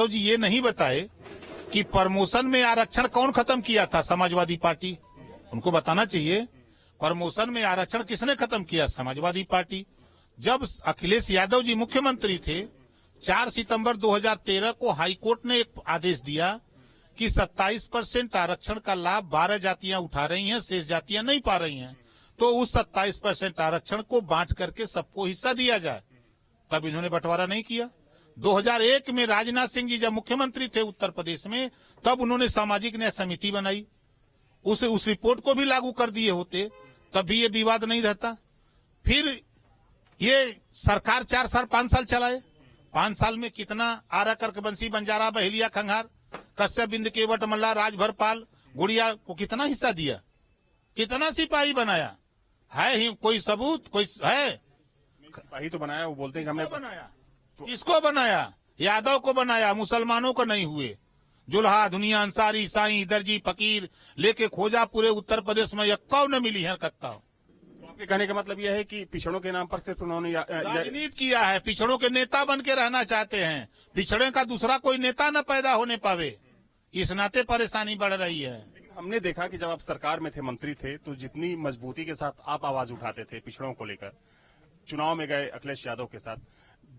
तो जी ये नहीं बताए कि प्रमोशन में आरक्षण कौन खत्म किया था? समाजवादी पार्टी। उनको बताना चाहिए प्रमोशन में आरक्षण किसने खत्म किया? समाजवादी पार्टी। जब अखिलेश यादव जी मुख्यमंत्री थे 4 सितंबर 2013 को हाईकोर्ट ने एक आदेश दिया कि 27% आरक्षण का लाभ 12 जातियां उठा रही हैं, शेष जातियां नहीं पा रही हैं, तो उस 27% आरक्षण को बांट करके सबको हिस्सा दिया जाए। तब इन्होंने बंटवारा नहीं किया। 2001 में राजनाथ सिंह जी जब मुख्यमंत्री थे उत्तर प्रदेश में, तब उन्होंने सामाजिक न्याय समिति बनाई, उस रिपोर्ट को भी लागू कर दिए होते तब भी ये विवाद नहीं रहता। फिर ये सरकार 4 साल 5 साल चलाए, 5 साल में कितना आरा कर्कबंसी बंजारा बहेलिया खंगार कश्यप बिंद केवट मल्ला राजभर पाल गुड़िया को कितना हिस्सा दिया, कितना सिपाही बनाया है? ही कोई सबूत कोई है? सिपाही तो बनाया, वो बोलते हैं कि हमने बनाया। किसको बनाया? यादव को बनाया, मुसलमानों को नहीं हुए। जुल्हा दुनिया अंसारी साईं दर्जी फकीर लेके खोजा पूरे उत्तर प्रदेश में, यक्काऊ न मिली है कत्ता। तो आपके कहने का मतलब यह है कि पिछड़ों के नाम पर सिर्फ उन्होंने राजनीति किया है, पिछड़ों के नेता बन के रहना चाहते हैं, पिछड़े का दूसरा कोई नेता न पैदा होने पावे, इस नाते परेशानी बढ़ रही है। हमने देखा कि जब आप सरकार में थे, मंत्री थे, तो जितनी मजबूती के साथ आप आवाज उठाते थे पिछड़ों को लेकर, चुनाव में गए अखिलेश यादव के साथ,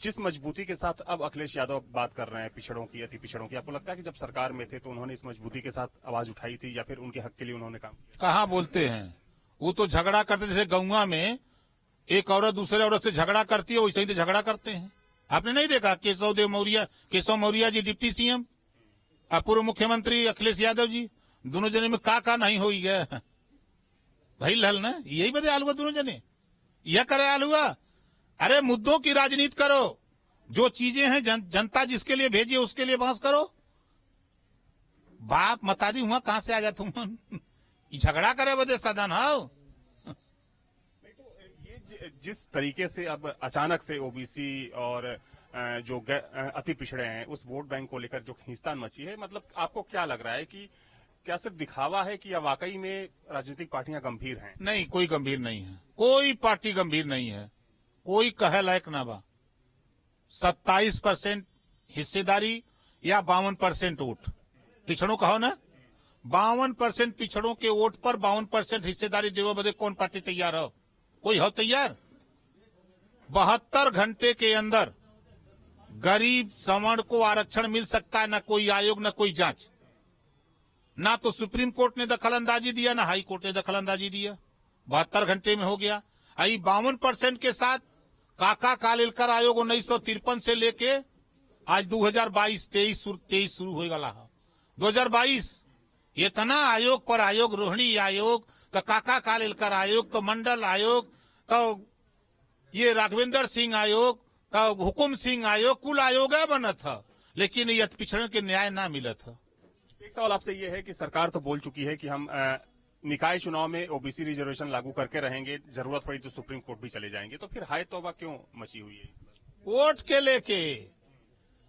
जिस मजबूती के साथ अब अखिलेश यादव बात कर रहे हैं पिछड़ों की, अति पिछड़ों की, आपको लगता है कि जब सरकार में थे तो उन्होंने इस मजबूती के साथ आवाज उठाई थी या फिर उनके हक के लिए उन्होंने काम किया? कहाँ बोलते हैं, वो तो झगड़ा करते, जैसे गौवा में एक औरत दूसरे औरत से झगड़ा करती है वैसे ही तो झगड़ा करते हैं। आपने नहीं देखा केशव मौर्य जी डिप्टी सीएम और पूर्व मुख्यमंत्री अखिलेश यादव जी, दोनों जने में का नहीं हो गया भाई लल ना, यही बदे आलुआ दोनों जने यह करे आलुआ। अरे मुद्दों की राजनीति करो, जो चीजें हैं जनता जिसके लिए भेजी है उसके लिए बहस करो। बाप मतारी हुआ कहां से आ जाता हूं झगड़ा करे बदे सदन हो। ये जिस तरीके से अब अचानक से ओबीसी और जो अति पिछड़े हैं उस वोट बैंक को लेकर जो खींचतान मची है, मतलब आपको क्या लग रहा है कि क्या सिर्फ दिखावा है कि या वाकई में राजनीतिक पार्टियां गंभीर हैं? नहीं, कोई गंभीर नहीं है, कोई पार्टी गंभीर नहीं है, कोई कहे लायक ना बा। 27% हिस्सेदारी या 52% वोट पिछड़ों का हो ना, 52% पिछड़ों के वोट पर 52% हिस्सेदारी देवे बदे कौन पार्टी तैयार हो? कोई हो तैयार? 72 घंटे के अंदर गरीब सवर्ण को आरक्षण मिल सकता है, ना कोई आयोग ना कोई जांच, ना तो सुप्रीम कोर्ट ने दखल अंदाजी दिया ना हाई कोर्ट ने दखल अंदाजी दिया। 72 घंटे में हो गया। आई 52% के साथ काका कालेलकर आयोग 1953 से लेके आज 2022-23 शुरू हो गया। 2022 इतना आयोग पर आयोग, रोहिणी आयोग, तो काका कालेलकर आयोग, तो मंडल आयोग, तो ये राघवेंद्र सिंह आयोग, तो हुकुम सिंह आयोग, कुल आयोग बना था, लेकिन ये पिछड़े के न्याय ना मिला था। एक सवाल आपसे ये है कि सरकार तो बोल चुकी है कि हम निकाय चुनाव में ओबीसी रिजर्वेशन लागू करके रहेंगे, जरूरत पड़ी तो सुप्रीम कोर्ट भी चले जाएंगे, तो फिर हाय तौबा क्यों मची हुई है? वोट के लेके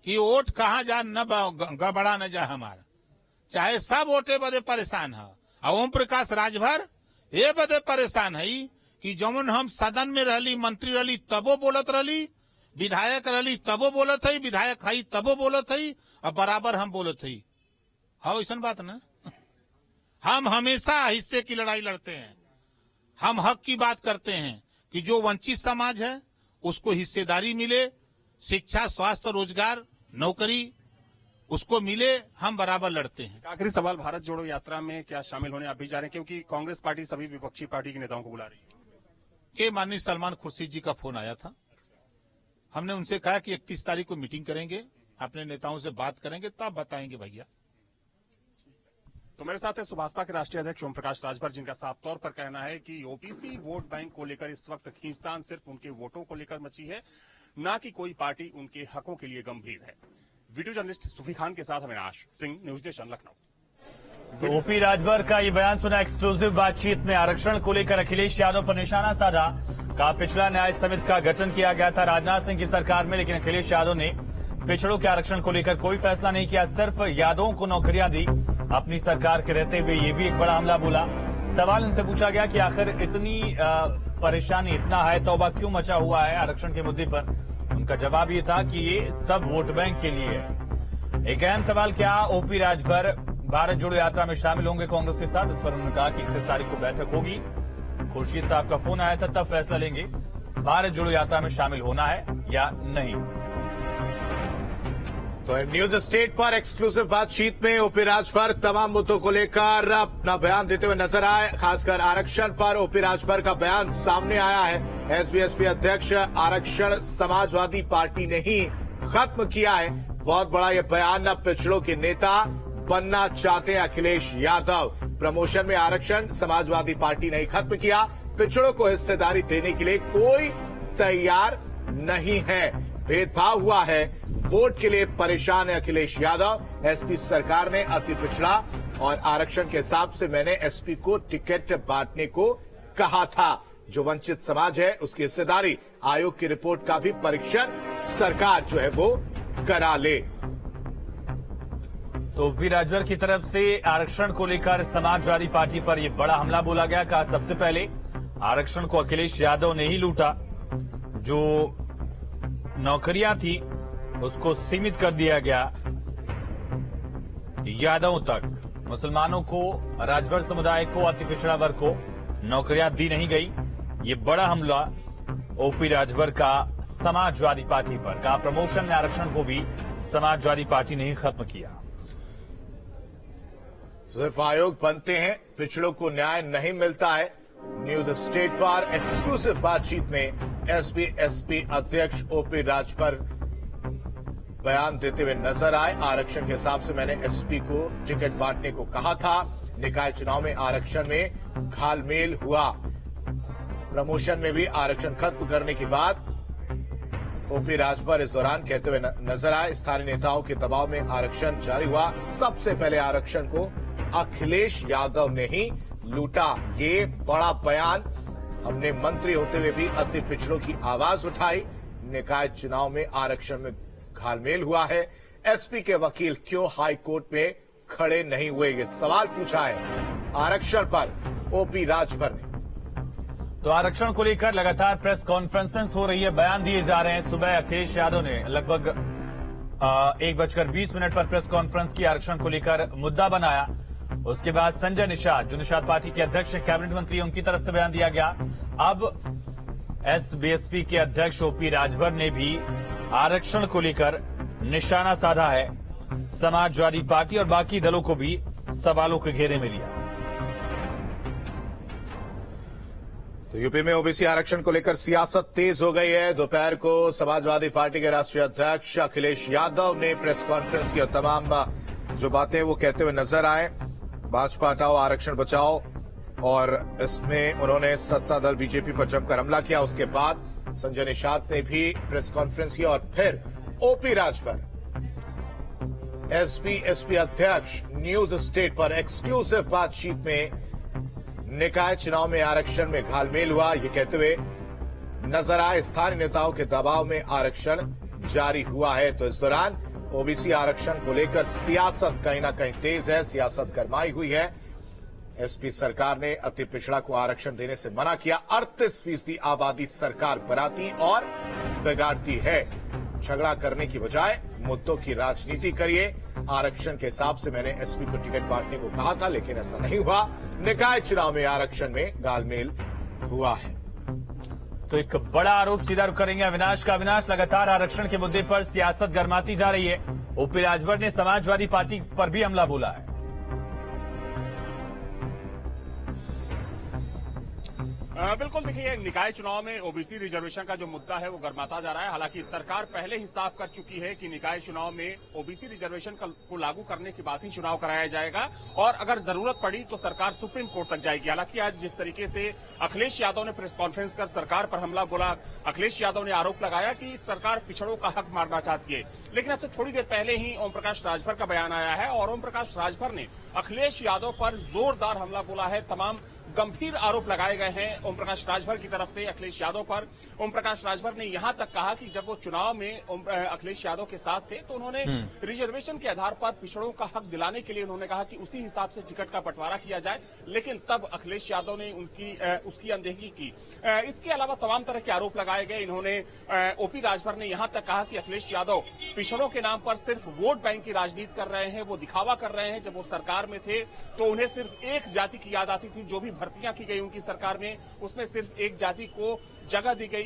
कि वोट कहाँ जा न गड़बड़ा न जा हमारा, चाहे सब वोटे बदे परेशान है। ओम प्रकाश राजभर ये बदे परेशान है कि जमुन हम सदन में रहली, मंत्री रहली तबो बोलत रहली, विधायक रहली तबो बोलत है, विधायक हई तबो बोलत है, और बराबर हम बोलत है। हाँ ऐसा बात ना, हम हमेशा हिस्से की लड़ाई लड़ते हैं, हम हक की बात करते हैं कि जो वंचित समाज है उसको हिस्सेदारी मिले, शिक्षा स्वास्थ्य रोजगार नौकरी उसको मिले, हम बराबर लड़ते हैं। आखिरी सवाल, भारत जोड़ो यात्रा में क्या शामिल होने आप भी जा रहे हैं? क्योंकि कांग्रेस पार्टी सभी विपक्षी पार्टी के नेताओं को बुला रही है। के माननीय सलमान खुर्शीद जी का फोन आया था, हमने उनसे कहा कि 31 तारीख को मीटिंग करेंगे, अपने नेताओं से बात करेंगे तब बताएंगे भैया। तो मेरे साथ है सुभाषपा के राष्ट्रीय अध्यक्ष ओम प्रकाश राजभर, जिनका साफ तौर पर कहना है कि ओबीसी वोट बैंक को लेकर इस वक्त खींचतान सिर्फ उनके वोटों को लेकर मची है, ना कि कोई पार्टी उनके हकों के लिए गंभीर है। वीडियो जर्नलिस्ट सूफी खान के साथ Avinash Singh, news nation, Lucknow. OP Rajbhar का ये बयान सुना। एक्सक्लूसिव बातचीत में आरक्षण को लेकर अखिलेश यादव पर निशाना साधा। कहा पिछड़ा न्याय समिति का गठन किया गया था राजनाथ सिंह की सरकार में, लेकिन अखिलेश यादव ने पिछड़ों के आरक्षण को लेकर कोई फैसला नहीं किया, सिर्फ यादवों को नौकरियां दी। अपनी सरकार के रहते हुए ये भी एक बड़ा हमला बोला। सवाल उनसे पूछा गया कि आखिर इतनी परेशानी, इतना है तौबा क्यों मचा हुआ है आरक्षण के मुद्दे पर। उनका जवाब ये था कि ये सब वोट बैंक के लिए है। एक अहम सवाल, क्या ओपी राजभर भारत जोड़ो यात्रा में शामिल होंगे कांग्रेस के साथ? इस पर उन्होंने कहा कि 31 तारीख को बैठक होगी। खुर्शीद साहब का फोन आया था, तब फैसला लेंगे भारत जोड़ो यात्रा में शामिल होना है या नहीं। तो न्यूज स्टेट पर एक्सक्लूसिव बातचीत में ओपी राजभर तमाम मुद्दों को लेकर अपना बयान देते हुए नजर आए। खासकर आरक्षण पर ओपी राजभर का बयान सामने आया है। एसबीएसपी अध्यक्ष, आरक्षण समाजवादी पार्टी ने ही खत्म किया है। बहुत बड़ा यह बयान। अब पिछड़ों के नेता बनना चाहते हैं अखिलेश यादव। प्रमोशन में आरक्षण समाजवादी पार्टी ने खत्म किया। पिछड़ों को हिस्सेदारी देने के लिए कोई तैयार नहीं है। भेदभाव हुआ है, वोट के लिए परेशान है अखिलेश यादव। एसपी सरकार ने अति पिछड़ा और आरक्षण के हिसाब से मैंने एसपी को टिकट बांटने को कहा था। जो वंचित समाज है उसकी हिस्सेदारी, आयोग की रिपोर्ट का भी परीक्षण सरकार जो है वो करा ले। तो ओपी राजभर की तरफ से आरक्षण को लेकर समाजवादी पार्टी पर यह बड़ा हमला बोला गया। कहा सबसे पहले आरक्षण को अखिलेश यादव ने ही लूटा। जो नौकरियां थी उसको सीमित कर दिया गया यादवों तक। मुसलमानों को, राजभर समुदाय को, अति पिछड़ा वर्ग को नौकरियां दी नहीं गई। ये बड़ा हमला ओपी राजभर का समाजवादी पार्टी पर। कहा प्रमोशन में आरक्षण को भी समाजवादी पार्टी ने ही खत्म किया। सिर्फ आयोग बनते हैं, पिछड़ों को न्याय नहीं मिलता है। न्यूज स्टेट पर एक्सक्लूसिव बातचीत में एसबीएसपी अध्यक्ष ओपी राजभर बयान देते हुए नजर आए। आरक्षण के हिसाब से मैंने एसपी को टिकट बांटने को कहा था। निकाय चुनाव में आरक्षण में घालमेल हुआ। प्रमोशन में भी आरक्षण खत्म करने के बाद ओपी राजभर इस दौरान कहते हुए नजर आए, स्थानीय नेताओं के दबाव में आरक्षण जारी हुआ। सबसे पहले आरक्षण को अखिलेश यादव ने ही लूटा। ये बड़ा बयान। हमने मंत्री होते हुए भी अति पिछड़ों की आवाज उठाई। निकाय चुनाव में आरक्षण में घालमेल हुआ है। एसपी के वकील क्यों हाई कोर्ट में खड़े नहीं हुए, ये सवाल पूछा है आरक्षण पर ओपी राजभर ने। तो आरक्षण को लेकर लगातार प्रेस कॉन्फ्रेंसेस हो रही है, बयान दिए जा रहे हैं। सुबह अखिलेश यादव ने लगभग 1:20 पर प्रेस कॉन्फ्रेंस की, आरक्षण को लेकर मुद्दा बनाया। उसके बाद संजय निषाद, जो निषाद पार्टी के अध्यक्ष, कैबिनेट मंत्री, उनकी तरफ से बयान दिया गया। अब एसबीएसपी के अध्यक्ष ओपी राजभर ने भी आरक्षण को लेकर निशाना साधा है। समाजवादी पार्टी और बाकी दलों को भी सवालों के घेरे में लिया। तो यूपी में ओबीसी आरक्षण को लेकर सियासत तेज हो गई है। दोपहर को समाजवादी पार्टी के राष्ट्रीय अध्यक्ष अखिलेश यादव ने प्रेस कॉन्फ्रेंस की और तमाम जो बातें वो कहते हुए नजर आए। भाजपा हटाओ, आरक्षण बचाओ, और इसमें उन्होंने सत्ता दल बीजेपी पर जमकर हमला किया। उसके बाद संजय निषाद ने भी प्रेस कॉन्फ्रेंस की और फिर ओपी राजभर, एसबीएसपी अध्यक्ष, न्यूज स्टेट पर एक्सक्लूसिव बातचीत में निकाय चुनाव में आरक्षण में घालमेल हुआ, ये कहते हुए नजर आए। स्थानीय नेताओं के दबाव में आरक्षण जारी हुआ है। तो इस दौरान ओबीसी आरक्षण को लेकर सियासत कहीं ना कहीं तेज है, सियासत गरमाई हुई है। एसपी सरकार ने अति पिछड़ा को आरक्षण देने से मना किया। 38% आबादी सरकार बनाती और बिगाड़ती है। झगड़ा करने की बजाय मुद्दों की राजनीति करिए। आरक्षण के हिसाब से मैंने एसपी को टिकट बांटने को कहा था, लेकिन ऐसा नहीं हुआ। निकाय चुनाव में आरक्षण में घालमेल हुआ है। तो एक बड़ा आरोप सीधा करेंगे अविनाश का। अविनाश, लगातार आरक्षण के मुद्दे पर सियासत गरमाती जा रही है। ओपी राजभर ने समाजवादी पार्टी पर भी हमला बोला है। बिल्कुल, देखिए, निकाय चुनाव में ओबीसी रिजर्वेशन का जो मुद्दा है वो गरमाता जा रहा है। हालांकि सरकार पहले ही साफ कर चुकी है कि निकाय चुनाव में ओबीसी रिजर्वेशन को लागू करने के बाद ही चुनाव कराया जाएगा, और अगर जरूरत पड़ी तो सरकार सुप्रीम कोर्ट तक जाएगी। हालांकि आज जिस तरीके से अखिलेश यादव ने प्रेस कॉन्फ्रेंस कर सरकार पर हमला बोला, अखिलेश यादव ने आरोप लगाया कि सरकार पिछड़ों का हक मारना चाहती है। लेकिन अब से थोड़ी देर पहले ही ओम प्रकाश राजभर का बयान आया है, और ओम प्रकाश राजभर ने अखिलेश यादव पर जोरदार हमला बोला है। तमाम गंभीर आरोप लगाए गए हैं ओम प्रकाश राजभर की तरफ से अखिलेश यादव पर। ओम प्रकाश राजभर ने यहां तक कहा कि जब वो चुनाव में अखिलेश यादव के साथ थे तो उन्होंने रिजर्वेशन के आधार पर पिछड़ों का हक दिलाने के लिए उन्होंने कहा कि उसी हिसाब से टिकट का बंटवारा किया जाए, लेकिन तब अखिलेश यादव ने उसकी अनदेखी की। इसके अलावा तमाम तरह के आरोप लगाए गए। इन्होंने ओपी राजभर ने यहां तक कहा कि अखिलेश यादव पिछड़ों के नाम पर सिर्फ वोट बैंक की राजनीति कर रहे हैं, वो दिखावा कर रहे हैं। जब वो सरकार में थे तो उन्हें सिर्फ एक जाति की याद आती थी। जो भी भर्तियां की गई उनकी सरकार में, उसमें सिर्फ एक जाति को जगह दी गई,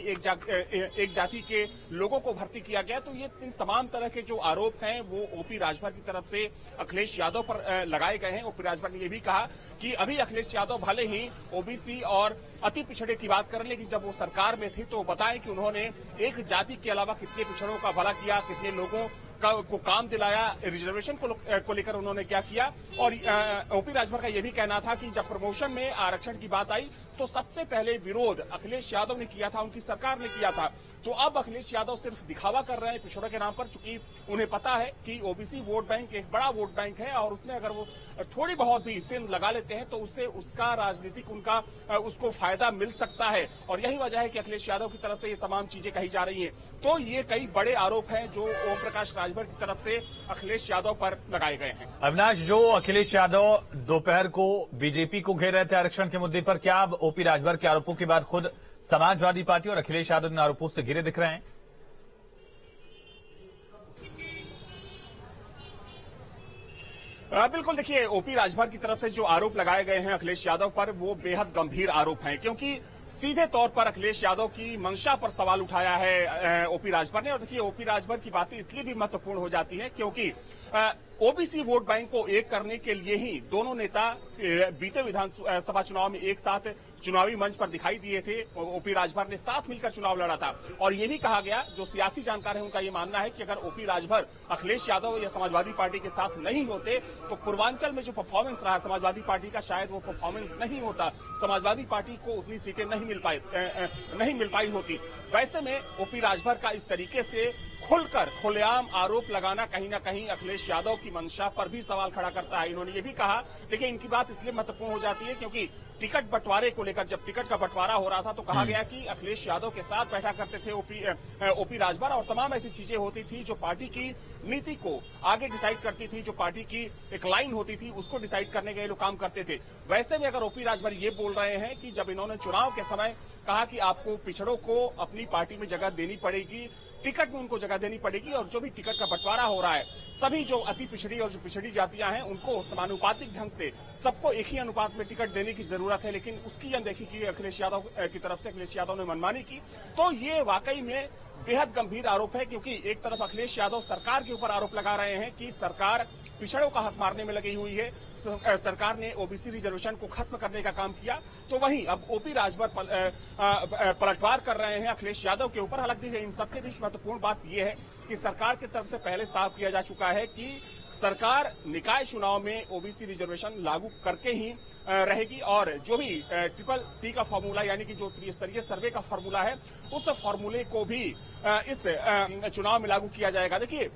एक जाति के लोगों को भर्ती किया गया। तो ये इन तमाम तरह के जो आरोप हैं वो ओपी राजभर की तरफ से अखिलेश यादव पर लगाए गए हैं। ओपी राजभर ने यह भी कहा कि अभी अखिलेश यादव भले ही ओबीसी और अति पिछड़े की बात करें, लेकिन जब वो सरकार में थे तो बताएं कि उन्होंने एक जाति के अलावा कितने पिछड़ों का भला किया, कितने लोगों को काम दिलाया, रिजर्वेशन को लेकर उन्होंने क्या किया। और ओपी राजभर का यह भी कहना था कि जब प्रमोशन में आरक्षण की बात आई तो सबसे पहले विरोध अखिलेश यादव ने किया था, उनकी सरकार ने किया था। तो अब अखिलेश यादव सिर्फ दिखावा कर रहे हैं पिछड़ों के नाम पर, चूंकि उन्हें पता है कि ओबीसी वोट बैंक एक बड़ा वोट बैंक है और उसमें अगर वो थोड़ी बहुत भी सिंध लगा लेते हैं तो उससे उसका राजनीतिक उसको फायदा मिल सकता है। और यही वजह है कि अखिलेश यादव की तरफ से ये तमाम चीजें कही जा रही हैं। तो ये कई बड़े आरोप हैं जो ओम प्रकाश राजभर की तरफ से अखिलेश यादव पर लगाए गए हैं। अविनाश, जो अखिलेश यादव दोपहर को बीजेपी को घेर रहे थे आरक्षण के मुद्दे पर, क्या अब ओपी राजभर के आरोपों के बाद खुद समाजवादी पार्टी और अखिलेश यादव इन आरोपों से घिरे दिख रहे हैं? बिल्कुल, देखिए ओपी राजभर की तरफ से जो आरोप लगाए गए हैं अखिलेश यादव पर वो बेहद गंभीर आरोप हैं, क्योंकि सीधे तौर पर अखिलेश यादव की मंशा पर सवाल उठाया है ओपी राजभर ने। और देखिए ओपी राजभर की बातें इसलिए भी महत्वपूर्ण हो जाती हैं क्योंकि ओबीसी वोट बैंक को एक करने के लिए ही दोनों नेता बीते विधानसभा चुनाव में एक साथ चुनावी मंच पर दिखाई दिए थे। ओपी राजभर ने साथ मिलकर चुनाव लड़ा था और ये भी कहा गया, जो सियासी जानकार है उनका ये मानना है कि अगर ओपी राजभर अखिलेश यादव या समाजवादी पार्टी के साथ नहीं होते तो पूर्वांचल में जो परफॉर्मेंस रहा समाजवादी पार्टी का, शायद वो परफॉर्मेंस नहीं होता, समाजवादी पार्टी को उतनी सीटें नहीं मिल पाई होती। वैसे में ओपी राजभर का इस तरीके से खुलकर खुलेआम आरोप लगाना कहीं ना कहीं अखिलेश यादव की मंशा पर भी सवाल खड़ा करता है। इन्होंने ये भी कहा, देखिए इनकी बात इसलिए महत्वपूर्ण हो जाती है क्योंकि टिकट बंटवारे को लेकर जब टिकट का बंटवारा हो रहा था तो कहा गया कि अखिलेश यादव के साथ बैठा करते थे ओपी राजभर और तमाम ऐसी चीजें होती थी जो पार्टी की नीति को आगे डिसाइड करती थी, जो पार्टी की एक लाइन होती थी उसको डिसाइड करने के लिए लोग काम करते थे। वैसे में अगर ओपी राजभर ये बोल रहे हैं कि जब इन्होंने चुनाव के समय कहा कि आपको पिछड़ों को अपनी पार्टी में जगह देनी पड़ेगी, टिकट में उनको जगह देनी पड़ेगी और जो भी टिकट का बंटवारा हो रहा है सभी जो अति पिछड़ी और जो पिछड़ी जातियां हैं उनको समानुपातिक ढंग से सबको एक ही अनुपात में टिकट देने की जरूरत है, लेकिन उसकी अनदेखी की अखिलेश यादव की तरफ से, अखिलेश यादव ने मनमानी की। तो ये वाकई में बेहद गंभीर आरोप है क्योंकि एक तरफ अखिलेश यादव सरकार के ऊपर आरोप लगा रहे हैं कि सरकार पिछड़ों का हक मारने में लगी हुई है, सरकार ने ओबीसी रिजर्वेशन को खत्म करने का काम किया, तो वहीं अब ओपी राजभर पलटवार कर रहे हैं अखिलेश यादव के ऊपर। हालांकि इन सबके बीच महत्वपूर्ण बात यह है कि सरकार की तरफ से पहले साफ किया जा चुका है कि सरकार निकाय चुनाव में ओबीसी रिजर्वेशन लागू करके ही रहेगी और जो भी ट्रिपल टी का फॉर्मूला यानी कि जो त्रिस्तरीय सर्वे का फॉर्मूला है उस फॉर्मूले को भी इस चुनाव में लागू किया जाएगा। देखिए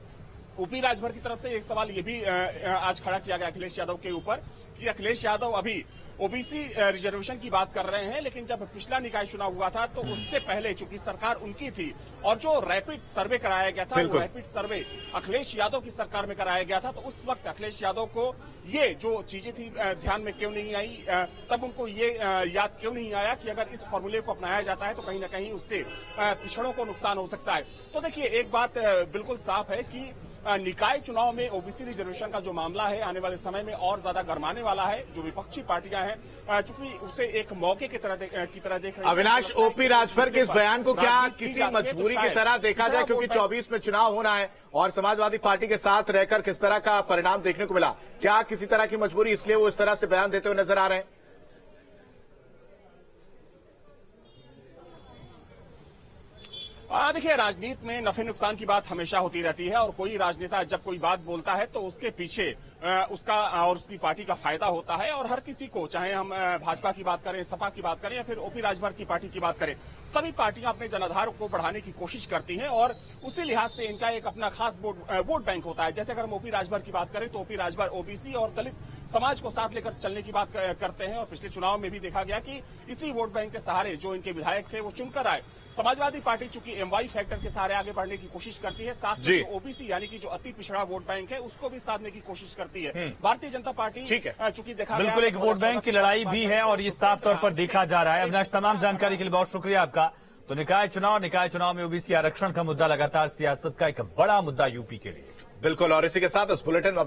ओपी राजभर की तरफ से एक सवाल ये भी आज खड़ा किया गया अखिलेश यादव के ऊपर कि अखिलेश यादव अभी ओबीसी रिजर्वेशन की बात कर रहे हैं, लेकिन जब पिछला निकाय चुनाव हुआ था तो उससे पहले चूंकि सरकार उनकी थी और जो रैपिड सर्वे कराया गया था वो रैपिड सर्वे अखिलेश यादव की सरकार में कराया गया था, तो उस वक्त अखिलेश यादव को ये जो चीजें थी ध्यान में क्यों नहीं आई, तब उनको ये याद क्यों नहीं आया कि अगर इस फॉर्मूले को अपनाया जाता है तो कहीं ना कहीं उससे पिछड़ों को नुकसान हो सकता है। तो देखिए एक बात बिल्कुल साफ है कि निकाय चुनाव में ओबीसी रिजर्वेशन का जो मामला है आने वाले समय में और ज्यादा गरमाने वाला है। जो विपक्षी पार्टियां हैं चूंकि उसे एक मौके की तरह देख रही हैं। अविनाश, ओपी राजभर के इस बयान को क्या किसी मजबूरी की तरह देखा जाए, क्योंकि 24 में चुनाव होना है और समाजवादी पार्टी के साथ रहकर किस तरह का परिणाम देखने को मिला, क्या किसी तरह की मजबूरी इसलिए वो इस तरह से बयान देते हुए नजर आ रहे हैं? देखिए, राजनीति में नफे नुकसान की बात हमेशा होती रहती है और कोई राजनेता जब कोई बात बोलता है तो उसके पीछे उसका और उसकी पार्टी का फायदा होता है। और हर किसी को, चाहे हम भाजपा की बात करें, सपा की बात करें या फिर ओपी राजभर की पार्टी की बात करें, सभी पार्टियां अपने जनाधार को बढ़ाने की कोशिश करती हैं और उसी लिहाज से इनका एक अपना खास वोट बैंक होता है। जैसे अगर हम ओपी राजभर की बात करें तो ओपी राजभर ओबीसी और दलित समाज को साथ लेकर चलने की बात करते हैं और पिछले चुनाव में भी देखा गया कि इसी वोट बैंक के सहारे जो इनके विधायक थे वो चुनकर आए। समाजवादी पार्टी चूंकि एमवाई फैक्टर के सहारे आगे बढ़ने की कोशिश करती है, साथ में जो ओबीसी यानी कि जो अति पिछड़ा वोट बैंक है उसको भी साधने की कोशिश करती है। भारतीय जनता पार्टी चूंकि देखा बिल्कुल एक वोट बैंक की लड़ाई भी है और ये साफ तौर पर देखा जा रहा है। अविनाश, तमाम जानकारी के लिए बहुत शुक्रिया आपका। तो निकाय चुनाव में ओबीसी आरक्षण का मुद्दा लगातार सियासत का एक बड़ा मुद्दा यूपी के लिए। बिल्कुल, और इसी के साथ इस बुलेटिन